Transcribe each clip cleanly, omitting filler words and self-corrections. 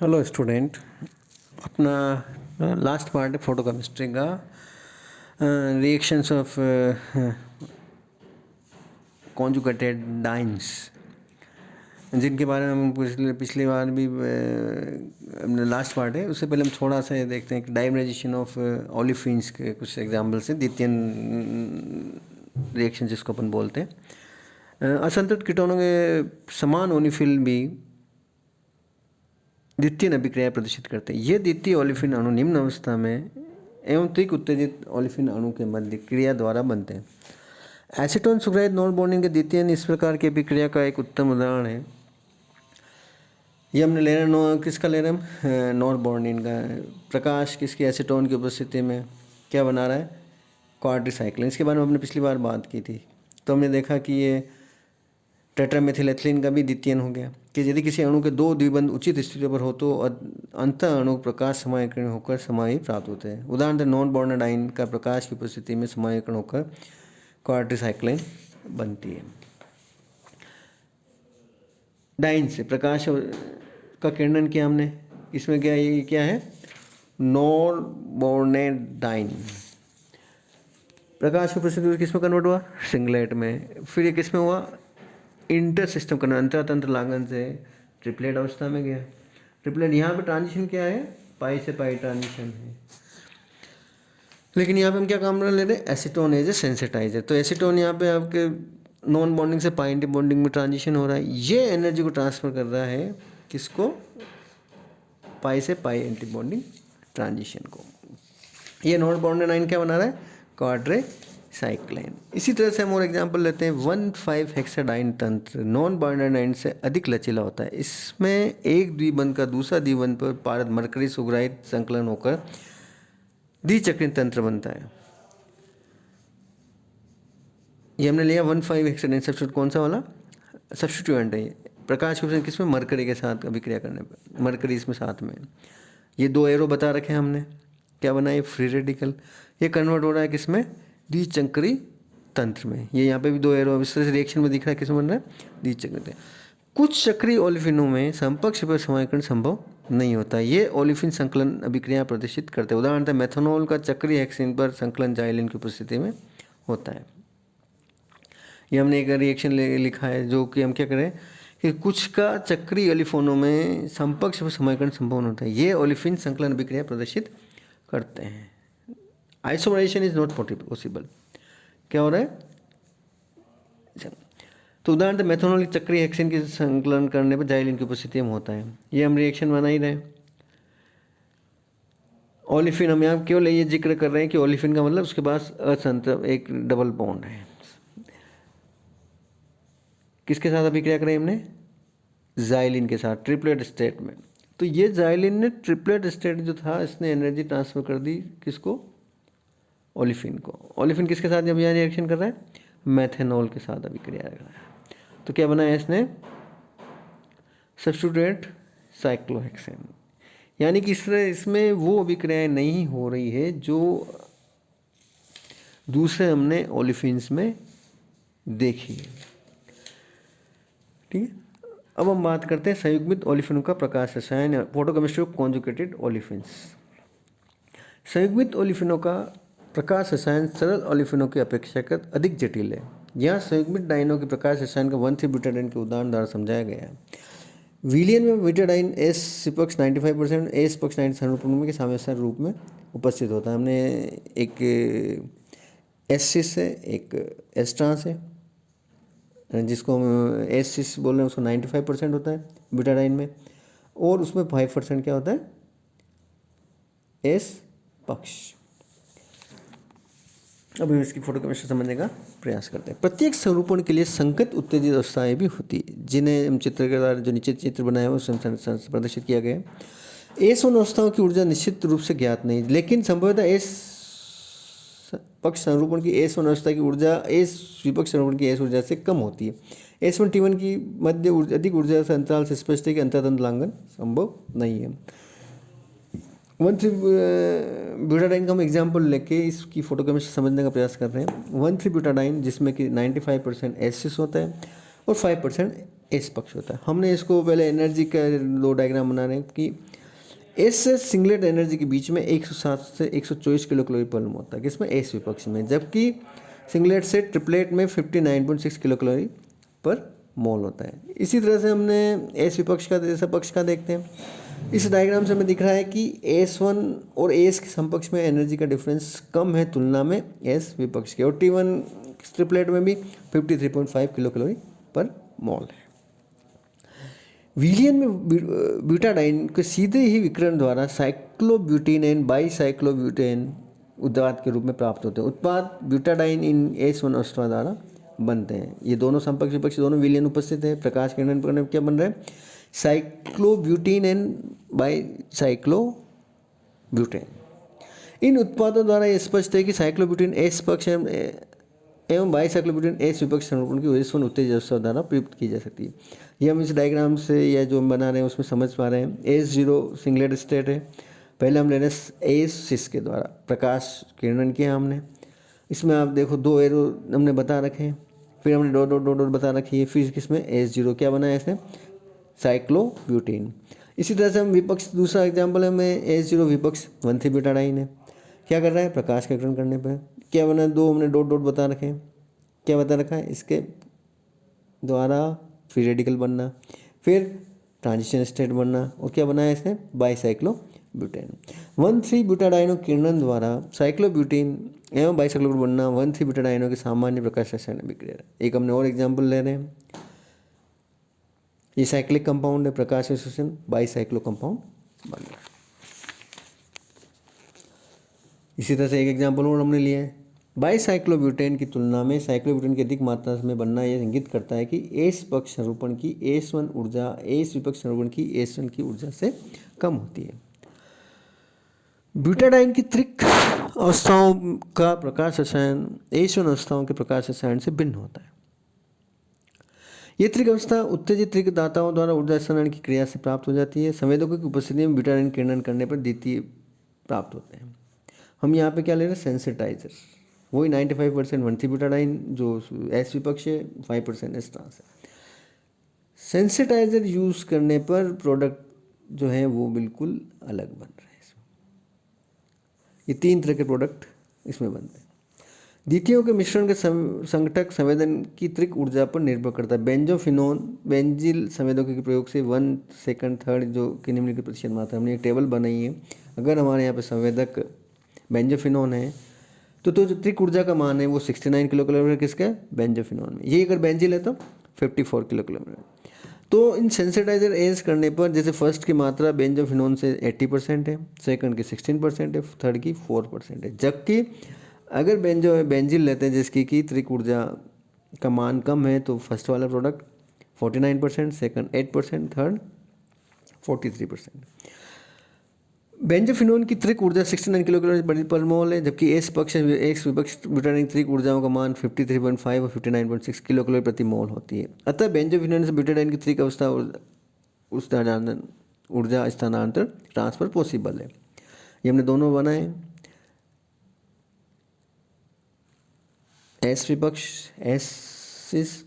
Hello student. अपना last part है photo chemistry का, रिएक्शंस ऑफ कॉन्जुगेटेड डाइन्स, जिनके बारे में हम पिछली बार भी अपना लास्ट पार्ट है। उससे पहले हम थोड़ा सा ये देखते हैं कि डाइमराइजेशन ऑफ ओलिफिन्स के कुछ एग्जाम्पल्स हैं, द्वितीय रिएक्शन जिसको अपन बोलते हैं। असंतुलित कीटोनों के समान ओलिफिन भी द्वितीय अभिक्रिया प्रदर्शित करते हैं। ये द्वितीय ओलिफिन अणु निम्न अवस्था में एवं त्वरित उत्तेजित ओलिफिन अणु के मध्य क्रिया द्वारा बनते हैं। एसीटोन सुग्राहित नॉन बॉन्डिंग के द्वितीय इस प्रकार की अभिक्रिया का एक उत्तम उदाहरण है। ये हमने ले रहे हैं किसका ले रहे हैं, नॉन बॉन्डिंग का। प्रकाश किसकी एसीटोन की उपस्थिति में क्या बना रहा है, क्वाड्रीसाइक्लिन। इसके बारे में हमने पिछली बार बात की थी, तो हमने देखा कि ये टेट्रामेथिलेथिलीन का भी द्वितीयन हो गया कि यदि किसी अणु के दो द्विबंध उचित स्थितियों पर हो तो अंत अणु प्रकाश समायकरण होकर समाई प्राप्त होते हैं। उदाहरण नॉन बॉन्डेड आयन का प्रकाश की उपस्थिति में समायकरण होकर क्वाड्रीसाइक्लिन बनती है। डाइन से प्रकाश का किरणन किया हमने, इसमें क्या ये क्या है, नॉन बॉन्डेड डाइन। प्रकाश की उपस्थिति किस में कन्वर्ट हुआ, सिंगलेट में। फिर ये किस में हुआ, इंटर सिस्टम करना, अंतरातंत्र लागन से ट्रिपलेट अवस्था में गया। ट्रिपलेट यहाँ पे ट्रांजिशन क्या है, पाई से पाई ट्रांजिशन है। लेकिन यहाँ पे हम क्या काम ले रहे हैं, एसीटोन एज ए सेंसिटाइजर। तो एसीटोन यहाँ पे आपके नॉन बॉन्डिंग से पाई एंटी बॉन्डिंग में ट्रांजिशन हो रहा है। ये एनर्जी को ट्रांसफर कर रहा है किसको, पाई से पाई एंटी बॉन्डिंग ट्रांजिशन को। ये नॉन बॉन्डेड आयन क्या बना रहा है, क्वाड्रीसाइक्लिन। इसी तरह से हम और एग्जांपल लेते हैं। 1,5 हेक्साडाइन तंत्र नॉन बॉन्डेड आयन से अधिक लचीला होता है। इसमें एक द्विबंध का दूसरा द्विबंध पर पारद मरकरी सुग्राहित संकलन होकर द्विचक्रीय तंत्र बनता है। ये हमने लिया 1,5 हेक्साडाइन सब्स्टिट्यूट, कौन सा वाला सब्स्टिट्यूएंट है। प्रकाश की किसमें, मरकरी के साथ अभिक्रिया करने पर, मरकरी इसमें साथ में। ये दो एरो बता रखे हैं हमने, क्या बना है, फ्री रेडिकल। ये कन्वर्ट हो रहा है किसमें, द्विचक्री तंत्र में। ये यहाँ पे भी दो एरो इस तरह से रिएक्शन में दिख रहा है, किसमें बन रहा है, द्विचक्री। कुछ चक्रीय ओलिफिनों में समपक्ष पर समायकरण संभव नहीं होता। ये ओलिफिन संकलन अभिक्रिया प्रदर्शित करते हैं। उदाहरण मेथनॉल का चक्रीय हेक्सेन पर संकलन जाइलिन की उपस्थिति में होता है। ये हमने एक रिएक्शन लिखा है, जो कि हम क्या करें कि कुछ का चक्रीय ओलिफिनों में समपक्ष पर समायकरण संभव नहीं होता है। ये ओलिफिन संकलन अभिक्रिया प्रदर्शित करते हैं। Isomerization is not possible. क्या हो रहा है, तो उदाहरण मेथनॉल चक्रीय हेक्सेन के संकलन करने पर जाइलिन की उपस्थिति में होता है। ये हम रिएक्शन बना ही रहे। ओलिफिन हम यहाँ केवल ये जिक्र कर रहे हैं कि ओलिफिन का मतलब उसके पास असंतर एक डबल बॉन्ड है। किसके साथ अभिक्रिया करें हमने, जाइलिन के साथ, ट्रिपलेट स्टेट में। तो ये जाइलिन ने ट्रिपलेट स्टेट जो था, इसने एनर्जी ट्रांसफर कर दी किसको, ओलिफिन को। ओलिफिन किसके साथ जब यहाँ रिएक्शन कर रहा है, मेथनॉल के साथ अभिक्रिया कर रहा है। तो क्या बनाया इसने, सब्स्टिट्यूएंट साइक्लोहेक्सेन। यानी कि इसमें वो अभिक्रियाएं नहीं हो रही है जो दूसरे हमने ओलिफिन्स में देखी है। ठीक है, अब हम बात करते हैं संयुग्मित ओलिफिनों का प्रकाश रसायन, फोटोकेमिस्ट्री ऑफ कॉन्जुगेटेड ओलिफिन्स। संयुग्मित ओलिफिनों का प्रकाश रसायन सरल ओलिफिनों की अपेक्षाकृत अधिक जटिल है। यहाँ संयुग्मित डाइनों के प्रकाश रसायन का 1,3-ब्यूटाडाइन के उदाहरण द्वारा समझाया गया है। विलियन में ब्यूटाडाइन एस पक्ष 95%, एस पक्ष 97% के सामंजस्य रूप में उपस्थित होता है। हमने एक एस सिस है, एक एस ट्रांस है, जिसको हम एस सिस बोल रहे हैं, उसको 95% होता है ब्यूटाडाइन में, और उसमें 5% क्या होता है, एस पक्ष। अब हम इसकी फोटोकेमिस्ट्री समझने का प्रयास करते हैं। प्रत्येक स्वरूपण के लिए संकेत उत्तेजित अवस्थाएं भी होती है, जिन्हें हम चित्र के द्वारा जो नीचे चित्र बनाया है उसमें प्रदर्शित किया गया है। एस उन अवस्थाओं की ऊर्जा निश्चित रूप से ज्ञात नहीं, लेकिन संभवतः एस पक्ष संरूपण की एस वन अवस्था की ऊर्जा एस विपक्ष संरूपण की एस ऊर्जा से कम होती है। S1 T1 की मध्य अधिक ऊर्जा से अंतराल से स्पष्ट है कि अंतरतंत्र लांघन संभव नहीं है। 1,3-ब्यूटाडाइन का हम एग्जाम्पल लेके इसकी फोटोकेमिस्ट्री समझने का प्रयास कर रहे हैं। 1,3-ब्यूटाडाइन जिसमें कि 95% एसिस होता है और 5% एस पक्ष होता है। हमने इसको पहले एनर्जी का दो डायग्राम बना रहे हैं कि एस से सिंगलेट एनर्जी के बीच में 107 से 124 किलो कैलोरी पर मोल होता है, किसमें एस विपक्ष में, जबकि सिंगलेट से ट्रिपलेट में 59.6 किलो कैलोरी पर मोल होता है। इसी तरह से हमने एस विपक्ष का जैसा पक्ष का देखते हैं। इस डायग्राम से हमें दिख रहा है कि S1 और एस के समपक्ष में एनर्जी का डिफरेंस कम है तुलना में एस विपक्ष के, और T1 ट्रिपलेट में भी 53.5 किलो कैलोरी पर मोल है। विलियन में ब्यूटाडाइन के सीधे ही विकिरण द्वारा साइक्लोब्यूटेन एंड बाईसाइक्लोब्यूटेन उत्पाद के रूप में प्राप्त होते हैं। उत्पाद ब्यूटाडाइन इन S1 अवस्था द्वारा बनते हैं। ये दोनों समपक्ष विपक्ष दोनों विलियन उपस्थित है। प्रकाश किरण पर क्या बन रहा है, साइक्लोब्यूटेन एंड बाईसाइक्लोब्यूटेन। इन उत्पादों द्वारा यह स्पष्ट है कि साइक्लोब्यूटेन एस पक्ष एवं बाईसाइक्लोब्यूटेन एस विपक्ष संरूपण की S1 उत्तेजित अवस्था द्वारा प्रयुक्त की जा सकती है। ये हम इस डायग्राम से या जो हम बना रहे हैं उसमें समझ पा रहे हैं। S0 सिंगलेट स्टेट है। पहले हम ले रहे हैं S6 के द्वारा प्रकाश किरण किया हमने। इसमें आप देखो दो एरो हमने बता रखे हैं, फिर हमने डॉट डॉट डॉट डॉट बता रखी है। फिर किसमें S0 क्या बना है इसने, साइक्लोब्यूटेन। इसी तरह से हम विपक्ष दूसरा एग्जाम्पल है में S0 विपक्ष 1,3 ब्यूटाडाइन है। क्या कर रहा है, प्रकाश का किरण करने पर क्या बना है, दो हमने डॉट डॉट बता रखे हैं। क्या बता रखा है, इसके द्वारा फ्री रेडिकल बनना, फिर ट्रांजिशन स्टेट बनना, और क्या बनाया इसने, बाईसाइक्लोब्यूटेन। 1,3 ब्यूटाडाइनो किरण द्वारा साइक्लोब्यूटेन एवं बाईसाइक्लोब्यूटेन बनना 1,3 ब्यूटाडाइनो के सामान्य प्रकाश रसायन अभिक्रिया। एक हमने और एग्जाम्पल ले रहे हैं। ये साइक्लिक कंपाउंड है, प्रकाश रसायन बाईसाइक्लो कंपाउंड बन रहा है। इसी तरह से एक एग्जाम्पल और हमने लिया है। बाईसाइक्लोब्यूटेन की तुलना में साइक्लोब्यूटेन की अधिक मात्रा में बनना यह इंगित करता है कि एस पक्ष संरूपण की S1 ऊर्जा एस विपक्ष संरूपण की S1 की ऊर्जा से कम होती है। ब्यूटाडाइन की त्रिक अवस्थाओं का प्रकाश रसायन S1 अवस्थाओं के प्रकाश रसायन से भिन्न होता है। ये त्रिक अवस्था उत्तेजित त्रिक दाताओं द्वारा ऊर्जा स्थानांतरण की क्रिया से प्राप्त हो जाती है। संवेदकों की उपस्थिति में ब्यूटाडाइन किरण करने पर द्वितीय प्राप्त होते हैं। हम यहाँ पे क्या ले रहे हैं, सेंसिटाइजर, वही 95% 1,3 ब्यूटाडाइन जो एस विपक्ष है, 5% एस ट्रांस है। सेंसिटाइजर यूज़ करने पर प्रोडक्ट जो है वो बिल्कुल अलग बन रहे हैं। इसमें ये 3 तरह के प्रोडक्ट इसमें बनते हैं। द्वितीयों के मिश्रण के संघटक संवेदन की त्रिक ऊर्जा पर निर्भर करता है। बेंजोफिनोन बेंजिल संवेदकों के प्रयोग से 1, 2, 3 जो कि निम्नलिखित प्रतिशत मात्रा, हमने एक टेबल बनाई है। अगर हमारे यहाँ पे संवेदक बेंजोफिनोन है तो जो त्रिक ऊर्जा का मान है वो 69 किलो कैलोरी किसका है, बेंजोफिनोन में। ये अगर बेंजिल है तो 54 किलो कैलोरी। तो इन सेंसिटाइजर एज करने पर जैसे फर्स्ट की मात्रा बेंजोफिनोन से 80% है, सेकंड की 16% है, थर्ड की 4% है। जबकि अगर बेंजिल लेते हैं जिसकी की त्रिक ऊर्जा का मान कम है तो फर्स्ट वाला प्रोडक्ट 49%, सेकंड 8%, थर्ड 43%। बेंजोफिनोन की त्रिक ऊर्जा 69 किलो कैलोरी पर मोल है, जबकि एस पक्ष एक विपक्ष ब्यूटाडाइन त्रिक ऊर्जाओं का मान 53.5 और 59.6 किलो कैलोरी प्रति मोल होती है। अतः बेंजोफिनोन से ब्यूटाडाइन की त्रिक अवस्था ऊर्जा स्थानांतरण ट्रांसफर पॉसिबल है। ये हमने दोनों बनाए, एस विपक्ष एस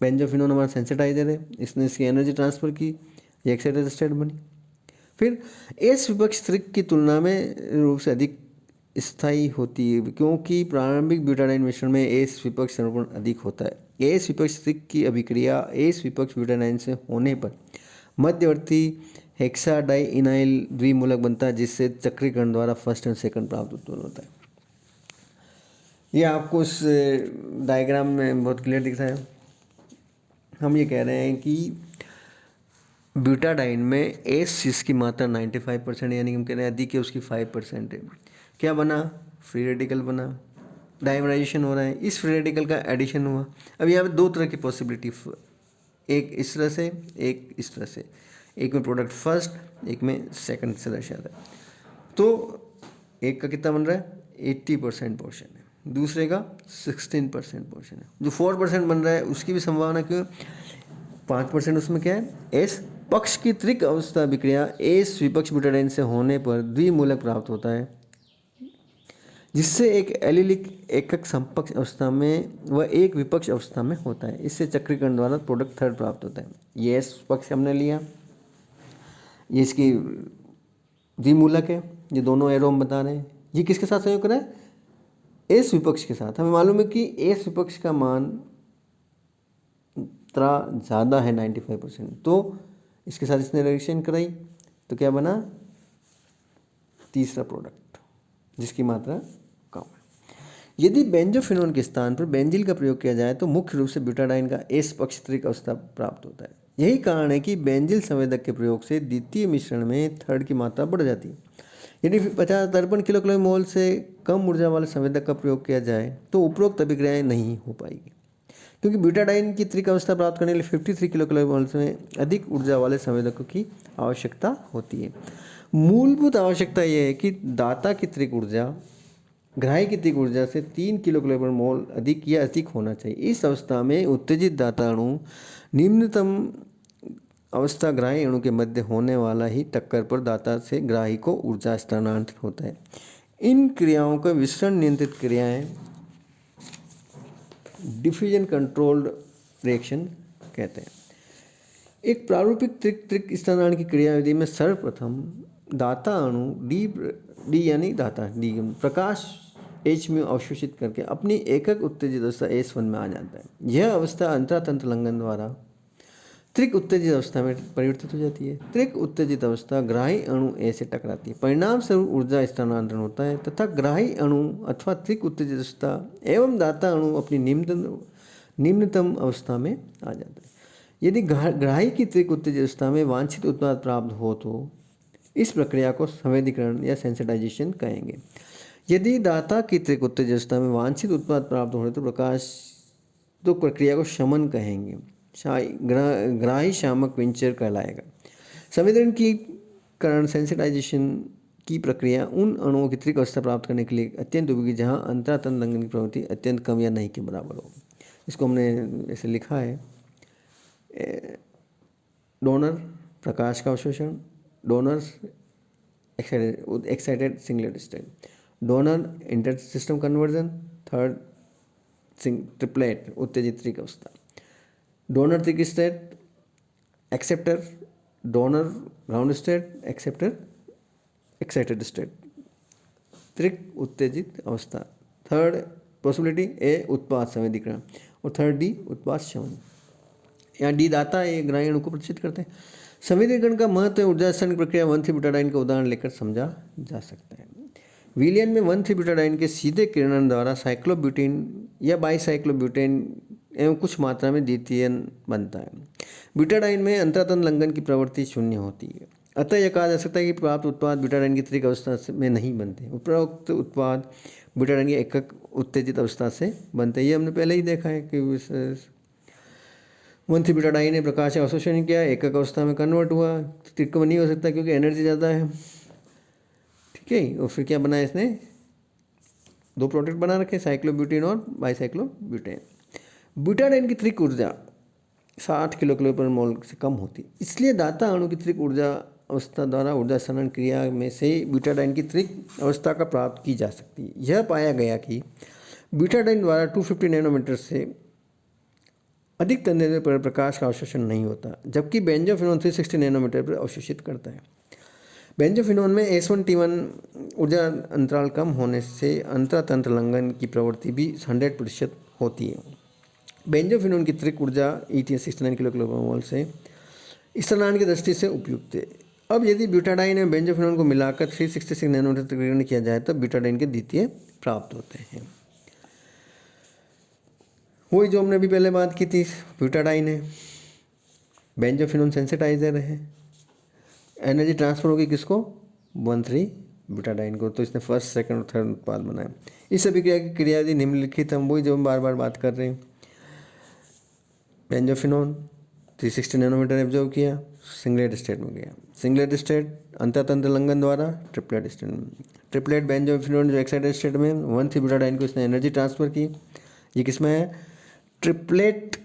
बेंजोफिनोन हमारा सेंसिटाइजर है, इसने इसकी एनर्जी ट्रांसफर की, ये एक्साइटेड स्टेट बनी। फिर एस विपक्ष त्रिक की तुलना में रूप से अधिक स्थायी होती है क्योंकि प्रारंभिक ब्यूटाडाइन मिश्रण में एस विपक्ष संरूपण अधिक होता है। एस विपक्ष त्रिक की अभिक्रिया एस विपक्ष ब्यूटाडाइन से होने पर मध्यवर्ती हेक्साडाइइनाइल द्विमूलक बनता है, जिससे चक्रीकरण द्वारा फर्स्ट एंड सेकंड प्राप्त उत्पन्न होता है। ये आपको इस डायग्राम में बहुत क्लियर दिख रहा है। हम ये कह रहे हैं कि ब्यूटाडाइन में एस की मात्रा 95% यानी कि हम कह रहे हैं अधिक है, उसकी 5% है। क्या बना, फ्री रेडिकल बना, डाइमराइजेशन हो रहा है, इस फ्री रेडिकल का एडिशन हुआ। अब यहाँ पे 2 तरह की पॉसिबिलिटी, एक इस तरह से एक इस तरह से, एक में प्रोडक्ट फर्स्ट एक में सेकंड से दर्शाता है। तो एक का कितना बन रहा है, 80% पोर्शन है, दूसरे का 16% पोर्शन है। जो 4% बन रहा है उसकी भी संभावना क्यों, 5% उसमें क्या है, एस पक्ष की त्रिक अवस्था विक्रिया एस विपक्ष ब्यूटाडाइन से होने पर द्विमूलक प्राप्त होता है। जिससे एक एलिलिक एकक समकक्ष अवस्था में व एक विपक्ष अवस्था में होता है। इससे चक्रीकरण द्वारा प्रोडक्ट थर्ड प्राप्त होता है। ये एस पक्ष हमने लिया, ये इसकी द्विमूलक है, ये दोनों एरो हम बता रहे हैं। ये किसके साथ संयोग करें? एस विपक्ष के साथ। हमें मालूम है कि एस विपक्ष का मान ज़्यादा है 95%, तो इसके साथ इसने रिएक्शन कराई तो क्या बना? तीसरा प्रोडक्ट जिसकी मात्रा कम है। यदि बेंजोफिनोन के स्थान पर बेंजील का प्रयोग किया जाए तो मुख्य रूप से ब्यूटाडाइन का एस पक्षत्रिक अवस्था प्राप्त होता है। यही कारण है कि बेंजील संवेदक के प्रयोग से द्वितीय मिश्रण में थर्ड की मात्रा बढ़ जाती है। यदि 53 किलो कैलोरी मोल से कम ऊर्जा वाले संवेदक का प्रयोग किया जाए तो उपरोक्त अभिक्रियाएं नहीं हो पाएगी, क्योंकि ब्यूटाडाइन की त्रिक अवस्था प्राप्त करने के लिए 53 किलो कैलोरी मोल में अधिक ऊर्जा वाले संवेदकों की आवश्यकता होती है। मूलभूत आवश्यकता यह है कि दाता की त्रिक ऊर्जा ग्राही की त्रिक ऊर्जा से 3 किलो कैलोरी मोल अधिक या अधिक होना चाहिए। इस अवस्था में उत्तेजित दाता अणु निम्नतम अवस्था ग्राही अणु के मध्य होने वाला ही टक्कर पर दाता से ग्राही को ऊर्जा स्थानांतरित होता है। इन क्रियाओं को विसरण नियंत्रित क्रियाएं डिफ्यूजन कंट्रोल्ड रिएक्शन कहते हैं। एक प्रारूपिक त्रिक स्थानांतरण की क्रियाविधि में सर्वप्रथम दाता अणु डी यानी दाता डी प्रकाश H में अवशोषित करके अपनी एकक उत्तेजित अवस्था S1 में आ जाता है। यह अवस्था अंतरातंत्र लंघन द्वारा त्रिक उत्तेजित अवस्था में परिवर्तित हो जाती है। त्रिक उत्तेजित अवस्था ग्राही अणु A से टकराती है, परिणाम स्वरूप ऊर्जा स्थानांतरण होता है तथा ग्राही अणु अथवा त्रिक उत्तेजित अवस्था एवं दाता अणु अपनी निम्नतम अवस्था में आ जाता है। यदि ग्राही की त्रिक उत्तेजित अवस्था में वांछित उत्पाद प्राप्त हो तो इस प्रक्रिया को संवेदीकरण या सेंसिटाइजेशन कहेंगे। यदि दाता की त्रिक उत्तेजित अवस्था में वांछित उत्पाद प्राप्त हो तो प्रक्रिया को शमन कहेंगे। ग्राही शामक विंचर कहलाएगा। संवेदन की कारण सेंसिटाइजेशन की प्रक्रिया उन अणुओं की त्रिक अवस्था प्राप्त करने के लिए अत्यंत उपयोगी जहां अंतरातंत्र लंघन की प्रवृत्ति अत्यंत कम या नहीं के बराबर हो। इसको हमने ऐसे लिखा है, डोनर प्रकाश का अवशोषण, donors excited singlet state, donor inter system conversion, third triplet उत्तेजित त्रिक अवस्था, डोनर त्रिक state, acceptor, donor ground state, acceptor excited state, त्रिक उत्तेजित अवस्था। थर्ड पॉसिबिलिटी ए उत्पाद संवेदीकरण और थर्ड डी उत्पाद शमन। यहाँ डी दाता ए ग्राही अणु को प्रदर्शित करते हैं। संवेदीकरण का महत्व ऊर्जा स्थान की प्रक्रिया 1,3-ब्यूटाडाइन का उदाहरण लेकर समझा जा सकता है। विलयन में 1,3-ब्यूटाडाइन के सीधे किरणन द्वारा साइक्लोब्यूटेन या बाईसाइक्लोब्यूटेन एवं कुछ मात्रा में द्वितीयन बनता है। ब्यूटाडाइन में अंतरातंत्र लंघन की प्रवृत्ति शून्य होती है, अतः यह कहा जा सकता है कि प्राप्त उत्पाद ब्यूटाडाइन की त्रिक अवस्था में नहीं बनते। उपरोक्त उत्पाद ब्यूटाडाइन की एकक उत्तेजित अवस्था से बनते हैं। ये हमने पहले ही देखा है कि 1,3-ब्यूटाडाइन ने प्रकाश का अवशोषण किया, एकक अवस्था में कन्वर्ट हुआ, त्रिक नहीं हो सकता क्योंकि एनर्जी ज़्यादा है। ठीक है, और फिर क्या बनाया इसने? दो प्रोडक्ट बना रखे, साइक्लोब्यूटेन और बाईसाइक्लोब्यूटेन। ब्यूटाडाइन की त्रिक ऊर्जा 60 किलो कैलोरी पर मोल से कम होती, इसलिए दाता अणु की त्रिक ऊर्जा अवस्था द्वारा ऊर्जा स्थानांतरण क्रिया में से ब्यूटाडाइन की त्रिक अवस्था का प्राप्त की जा सकती है। यह पाया गया कि ब्यूटाडाइन द्वारा 250 नैनोमीटर से अधिक तन्यता पर प्रकाश का अवशोषण नहीं होता, जबकि बेंजोफिनोन 360 नैनोमीटर पर अवशोषित करता है। बेंजोफिनोन में S1T1 ऊर्जा अंतराल कम होने से अंतरातंत्र लंघन की प्रवृत्ति भी 100% होती है। बेंजोफिनोन की त्रिक ऊर्जा ETS 69 किलो कैलोरी मोल से स्थानांतरण की दृष्टि से उपयुक्त है। अब यदि ब्यूटाडाइन में बेंजोफिनोन को मिलाकर 366 नैनोमीटर तक ग्रहण किया जाए तो ब्यूटाडाइन के द्वितीय प्राप्त होते हैं। वही जो हमने अभी पहले बात की थी, ब्यूटाडाइन है, बेंजोफिनोन सेंसिटाइजर है, एनर्जी ट्रांसफर होगी किसको? 1,3-ब्यूटाडाइन को। तो इसने फर्स्ट, सेकंड और थर्ड उत्पाद बनाए। इस अभिक्रिया की क्रियाविधि निम्नलिखित हम वही जो हम बार बार बात कर रहे हैं। बेंजोफिनोन 360 नैनोमीटर एब्जॉर्व किया, सिंगलेट स्टेट में गया। सिंगलेट स्टेट अंतरातंत्र लंघन द्वारा ट्रिपलेट स्टेट में। ट्रिपलेट बेंजोफिनोन जो एक्साइटेड स्टेट में 1,3-ब्यूटाडाइन को इसने एनर्जी ट्रांसफर की। ये किसमें है? ट्रिपलेट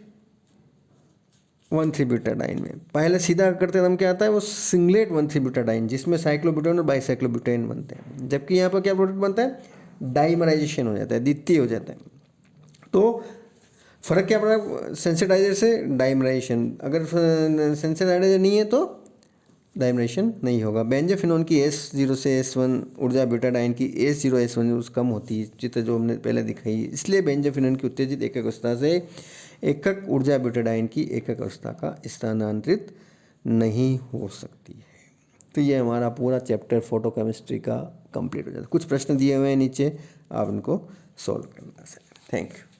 1,3-ब्यूटाडाइन में। पहले सीधा करते हम क्या आता है? वो सिंगलेट 1,3-ब्यूटाडाइन जिसमें साइक्लोब्यूटेन और बाईसाइक्लोब्यूटेन बनते हैं, जबकि यहाँ पर क्या प्रोडक्ट बनता है? डाइमराइजेशन हो जाता है, द्वितीय हो जाता है। तो फ़र्क क्या पड़ा सेंसिटाइजर से? डाइमराइजेशन। अगर सेंसिटाइजर नहीं है तो डाइमरेशन नहीं होगा। बेंजोफिनोन की S0 से S1 ऊर्जा ब्यूटाडाइन की S0 S1 कम होती है, चित्र जो हमने पहले दिखाई, इसलिए बेंजोफिनोन की उत्तेजित एकक अवस्था से एकक ऊर्जा ब्यूटाडाइन की एकक अवस्था का स्थानांतरित नहीं हो सकती है। तो ये हमारा पूरा चैप्टर फोटोकेमिस्ट्री का कंप्लीट हो जाता है। कुछ प्रश्न दिए हुए हैं नीचे, आप उनको सॉल्व करना है। Thank you.